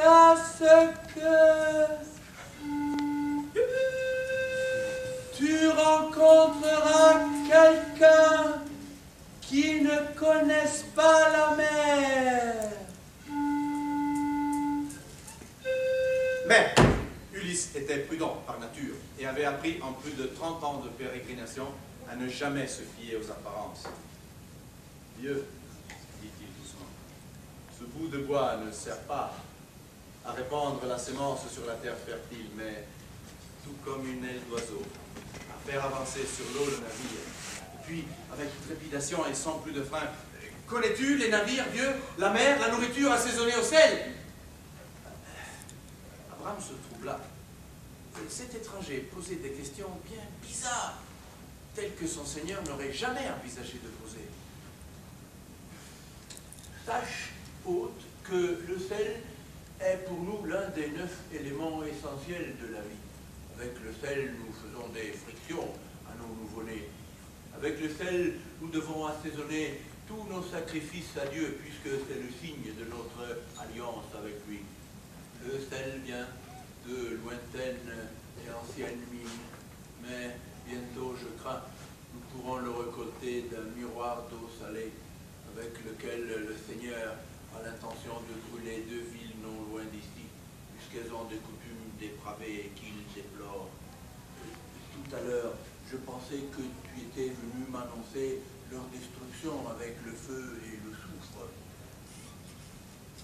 jusqu'à ce que tu rencontreras quelqu'un qui ne connaisse pas la mer. Mais Ulysse était prudent par nature et avait appris en plus de 30 ans de pérégrination à ne jamais se fier aux apparences. Vieux, dit-il doucement, ce bout de bois ne sert pas à répandre la sémence sur la terre fertile, mais tout comme une aile d'oiseau, à faire avancer sur l'eau le navire. Et puis, avec trépidation et sans plus de frein, connais-tu les navires, vieux, la mer, la nourriture assaisonnée au sel? Abraham se troubla. Cet étranger posait des questions bien bizarres, telles que son Seigneur n'aurait jamais envisagé de poser. Sache, hôte, que le sel est pour nous l'un des 9 éléments essentiels de la vie. Avec le sel, nous faisons des frictions à nos nouveau-nés. Avec le sel, nous devons assaisonner tous nos sacrifices à Dieu, puisque c'est le signe de notre alliance avec lui. Le sel vient de lointaines et anciennes mines, mais bientôt, je crains, nous pourrons le récolter d'un miroir d'eau salée, avec lequel le Seigneur a l'intention de brûler 2 villes non loin d'ici, puisqu'elles ont des coutumes dépravées et qu'il déplore. Tout à l'heure, je pensais que tu étais venu m'annoncer leur destruction avec le feu et le soufre.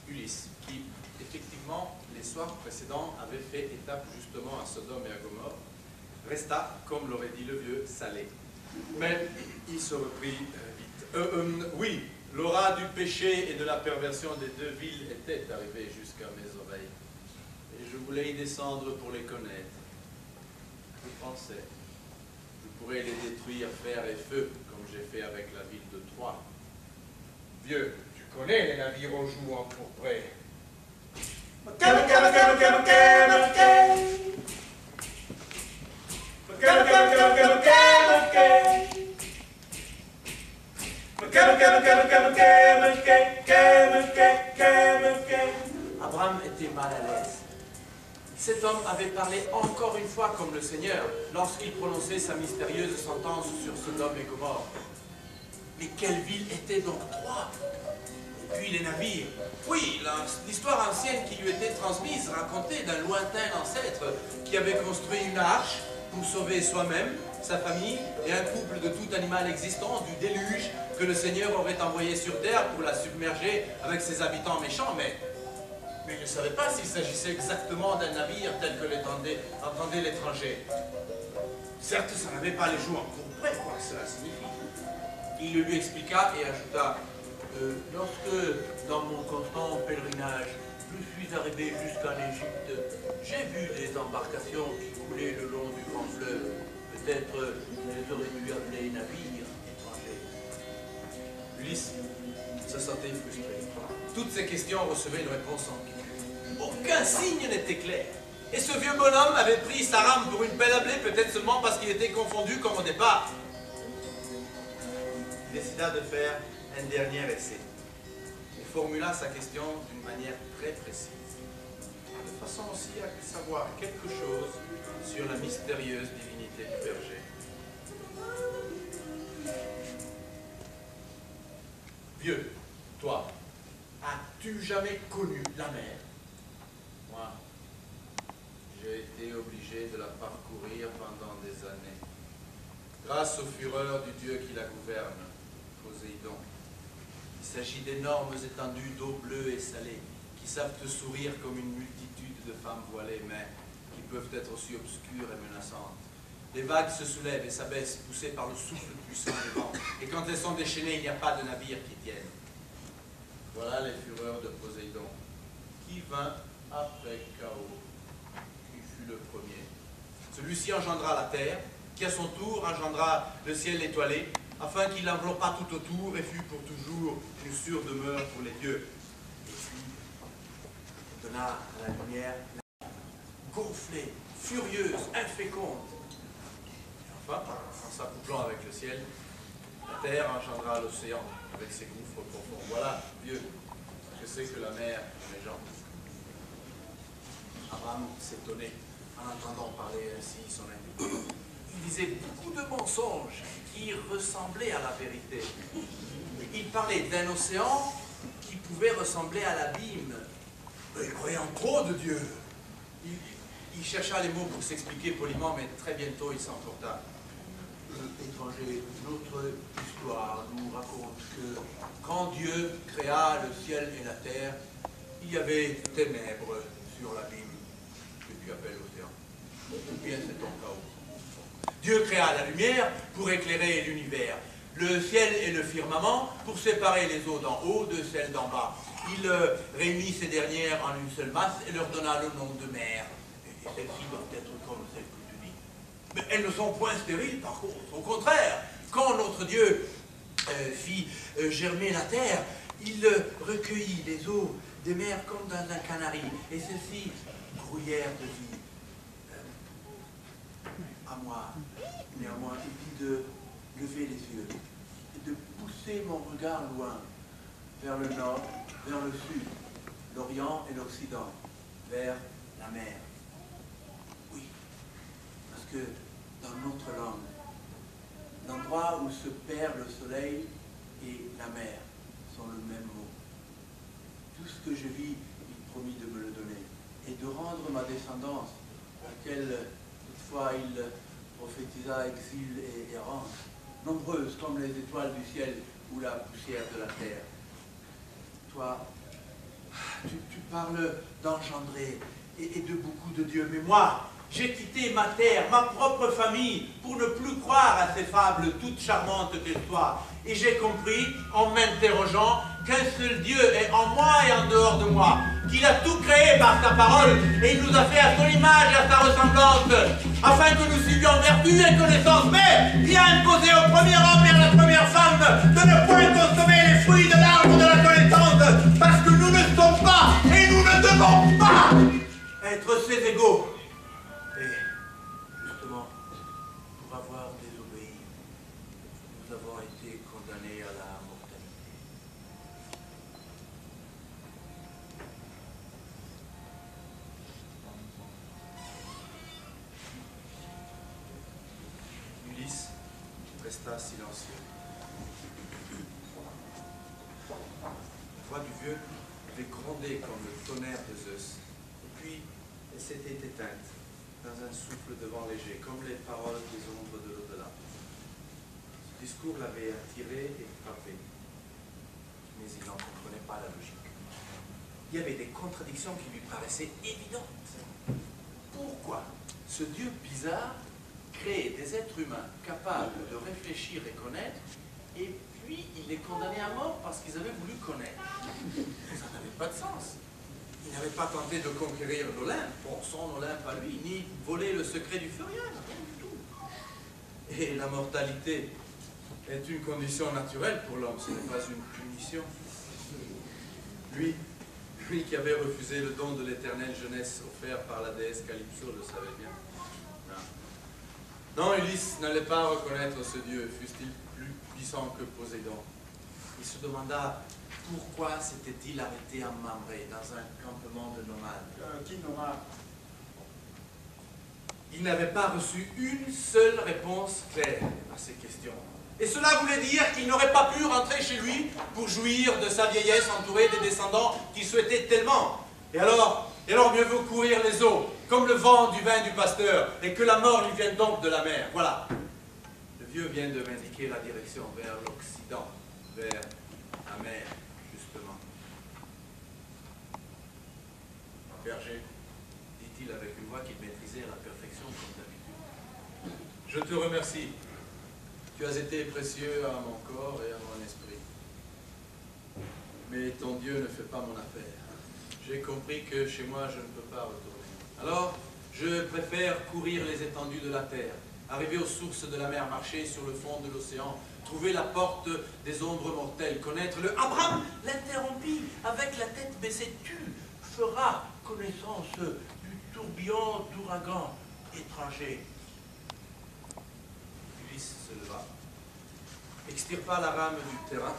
Ulysse, qui, effectivement, les soirs précédents avait fait étape justement à Sodome et à Gomorrhe, resta, comme l'aurait dit le vieux, salé. Mais il se reprit vite. Oui, l'aura du péché et de la perversion des 2 villes était arrivée jusqu'à mes oreilles. Et je voulais y descendre pour les connaître. Je pensais, je pourrais les détruire fer et feu, comme j'ai fait avec la ville de Troie. Vieux, tu connais les navires aux joues empourprés. Abraham était mal à l'aise. Cet homme avait parlé encore une fois comme le Seigneur lorsqu'il prononçait sa mystérieuse sentence sur Sodome et Gomorrhe. Mais quelle ville était donc Troie? Et puis les navires. Oui, l'histoire ancienne qui lui était transmise racontait d'un lointain ancêtre qui avait construit une arche pour sauver soi-même, sa famille et un couple de tout animal existant du déluge que le Seigneur aurait envoyé sur terre pour la submerger avec ses habitants méchants, mais il ne savait pas s'il s'agissait exactement d'un navire tel que l'entendait l'étranger. Certes, ça n'avait pas les joues empourprées, quoi que cela signifie. Il le lui expliqua et ajouta lorsque, dans mon constant pèlerinage, je suis arrivé jusqu'en Égypte, j'ai vu des embarcations qui coulaient le long du grand fleuve. Peut-être les aurais pu appeler navires étrangers. Ulysse se sentait frustré. Toutes ces questions recevaient une réponse ambiguë. Aucun signe n'était clair. Et ce vieux bonhomme avait pris sa rame pour une pelle à blé, peut-être seulement parce qu'il était confondu comme au départ. Il décida de faire un dernier essai. Il formula sa question d'une manière très précise, de façon aussi à savoir quelque chose sur la mystérieuse divinité du berger. Vieux, toi, as-tu jamais connu la mer? Moi, j'ai été obligé de la parcourir pendant des années, grâce aux fureurs du dieu qui la gouverne, Poséidon. Il s'agit d'énormes étendues d'eau bleue et salée, qui savent te sourire comme une multitude de femmes voilées, mais qui peuvent être aussi obscures et menaçantes. Les vagues se soulèvent et s'abaissent, poussées par le souffle puissant du vent, et quand elles sont déchaînées, il n'y a pas de navire qui tienne. Voilà les fureurs de Poséidon, qui vint après Chaos, qui fut le premier. Celui-ci engendra la terre, qui à son tour engendra le ciel étoilé, afin qu'il l'enveloppât tout autour et fût pour toujours une sûre demeure pour les dieux. Et puis, donna à la lumière, gonflée, furieuse, inféconde. Et enfin, en s'accouplant avec le ciel, la terre engendra l'océan avec ses gouffres profonds. Voilà, Dieu, ce que c'est que la mer, les gens. Abraham s'étonnait en entendant parler ainsi son ami. Il disait beaucoup de mensonges qui ressemblaient à la vérité. Il parlait d'un océan qui pouvait ressembler à l'abîme. Il croyait en trop de Dieu. Il chercha les mots pour s'expliquer poliment, mais très bientôt il s'emporta. Étranger, notre histoire nous raconte que quand Dieu créa le ciel et la terre, il y avait ténèbres sur l'abîme que tu appelles océan. Bien, c'est ton chaos. Dieu créa la lumière pour éclairer l'univers, le ciel et le firmament pour séparer les eaux d'en haut de celles d'en bas. Il réunit ces dernières en une seule masse et leur donna le nom de mer. Et celles-ci doivent être comme celles que tu dis. Mais elles ne sont point stériles, par contre. Au contraire, quand notre Dieu fit germer la terre, il recueillit les eaux des mers comme dans un canari. Et celles-ci grouillèrent de vie. À moi, néanmoins, il dit de lever les yeux et de pousser mon regard loin, vers le nord, vers le sud, l'Orient et l'Occident, vers la mer. Oui, parce que dans notre langue, l'endroit où se perd le soleil et la mer sont le même mot. Tout ce que je vis, il promit de me le donner, et de rendre ma descendance, laquelle toutefois il prophétisa exil et errance, nombreuses comme les étoiles du ciel ou la poussière de la terre. Toi, tu parles d'engendrer et de beaucoup de Dieu, mais moi, j'ai quitté ma terre, ma propre famille, pour ne plus croire à ces fables, toutes charmantes qu'elles soient. Et j'ai compris, en m'interrogeant, qu'un seul Dieu est en moi et en dehors de moi, qu'il a tout créé par sa parole, et il nous a fait à son image et à sa ressemblance, afin que nous suivions vertu et connaissance. Mais il a imposé au premier homme et à la première femme de ne point consommer les fruits de l'arbre de la connaissance, parce que nous ne sommes pas, et nous ne devons pas être ses égaux. Et justement, pour avoir désobéi, nous avons été condamnés à la mortalité. Ulysse resta silencieux. La voix du vieux avait grondé comme le tonnerre de Zeus. Et puis, elle s'était éteinte dans un souffle de vent léger, comme les paroles des ombres de l'au-delà. Ce discours l'avait attiré et frappé, mais il n'en comprenait pas la logique. Il y avait des contradictions qui lui paraissaient évidentes. Pourquoi ce Dieu bizarre crée des êtres humains capables de réfléchir et connaître, et puis il les condamnait à mort parce qu'ils avaient voulu connaître? Ça n'avait pas de sens. Il n'avait pas tenté de conquérir l'Olympe, pour son Olympe à lui, ni voler le secret du Furien, rien du tout. Et la mortalité est une condition naturelle pour l'homme, ce n'est pas une punition. Lui qui avait refusé le don de l'éternelle jeunesse offert par la déesse Calypso, le savait bien. Non, Ulysse n'allait pas reconnaître ce Dieu, fût-il plus puissant que Poséidon. Il se demanda pourquoi s'était-il arrêté à Mamré, dans un campement de nomades. Qui nomade? Il n'avait pas reçu une seule réponse claire à ces questions. Et cela voulait dire qu'il n'aurait pas pu rentrer chez lui pour jouir de sa vieillesse entouré des descendants qu'il souhaitait tellement. Et alors mieux vaut courir les eaux, comme le vent du vin du pasteur, et que la mort lui vienne donc de la mer. Voilà. Le vieux vient de m'indiquer la direction vers l'Occident, vers la mer, justement. Berger, dit-il avec une voix qu'il maîtrisait à la perfection comme d'habitude, je te remercie. Tu as été précieux à mon corps et à mon esprit. Mais ton Dieu ne fait pas mon affaire. J'ai compris que chez moi, je ne peux pas retourner. Alors, je préfère courir les étendues de la terre, arriver aux sources de la mer, marcher sur le fond de l'océan, trouver la porte des ombres mortelles, connaître le... Abraham l'interrompit avec la tête baissée. Tu feras connaissance du tourbillon d'ouragan étranger. Ulysse se leva, extirpa la rame du terrain,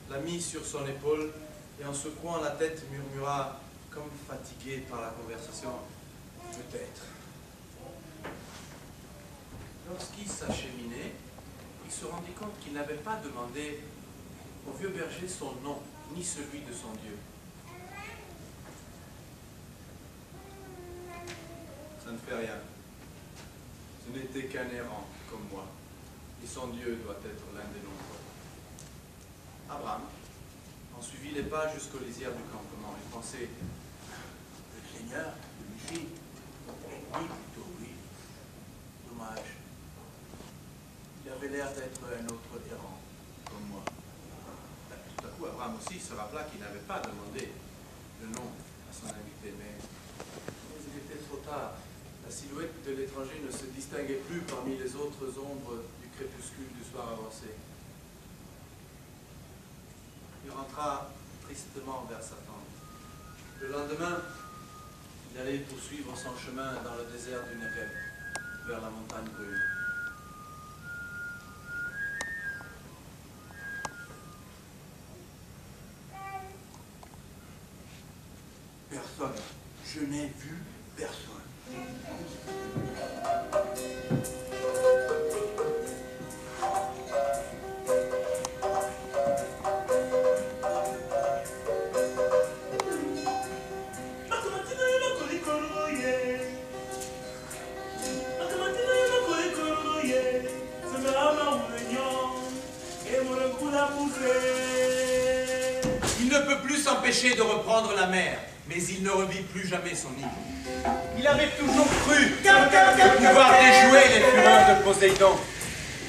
la mit sur son épaule et en secouant la tête murmura, comme fatigué par la conversation, « Peut-être. Lorsqu'il s'acheminait, il se rendit compte qu'il n'avait pas demandé au vieux berger son nom, ni celui de son Dieu. Ça ne fait rien. Ce n'était qu'un errant comme moi, et son Dieu doit être l'un des nombreux. Abraham en suivit les pas jusqu'aux lisières du campement. Il pensait, le Seigneur, celui-ci, oui, plutôt oui. Dommage. Il avait l'air d'être un autre errant, comme moi. Tout à coup, Abraham aussi se rappela qu'il n'avait pas demandé le nom à son invité, mais il était trop tard. La silhouette de l'étranger ne se distinguait plus parmi les autres ombres du crépuscule du soir avancé. Il rentra tristement vers sa tente. Le lendemain, il allait poursuivre son chemin dans le désert du Négev, vers la montagne brûlée. Personne. Je n'ai vu personne. Il ne peut plus s'empêcher de reprendre la mer, mais il ne revit plus jamais son île. Il avait toujours cru pouvoir déjouer les fureurs de Poséidon,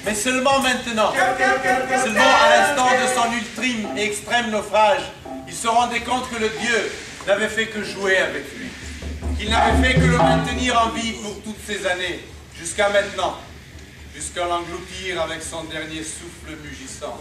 mais seulement maintenant, seulement à l'instant de son ultime et extrême naufrage, il se rendait compte que le Dieu n'avait fait que jouer avec lui, qu'il n'avait fait que le maintenir en vie pour toutes ces années, jusqu'à maintenant, jusqu'à l'engloutir avec son dernier souffle mugissant.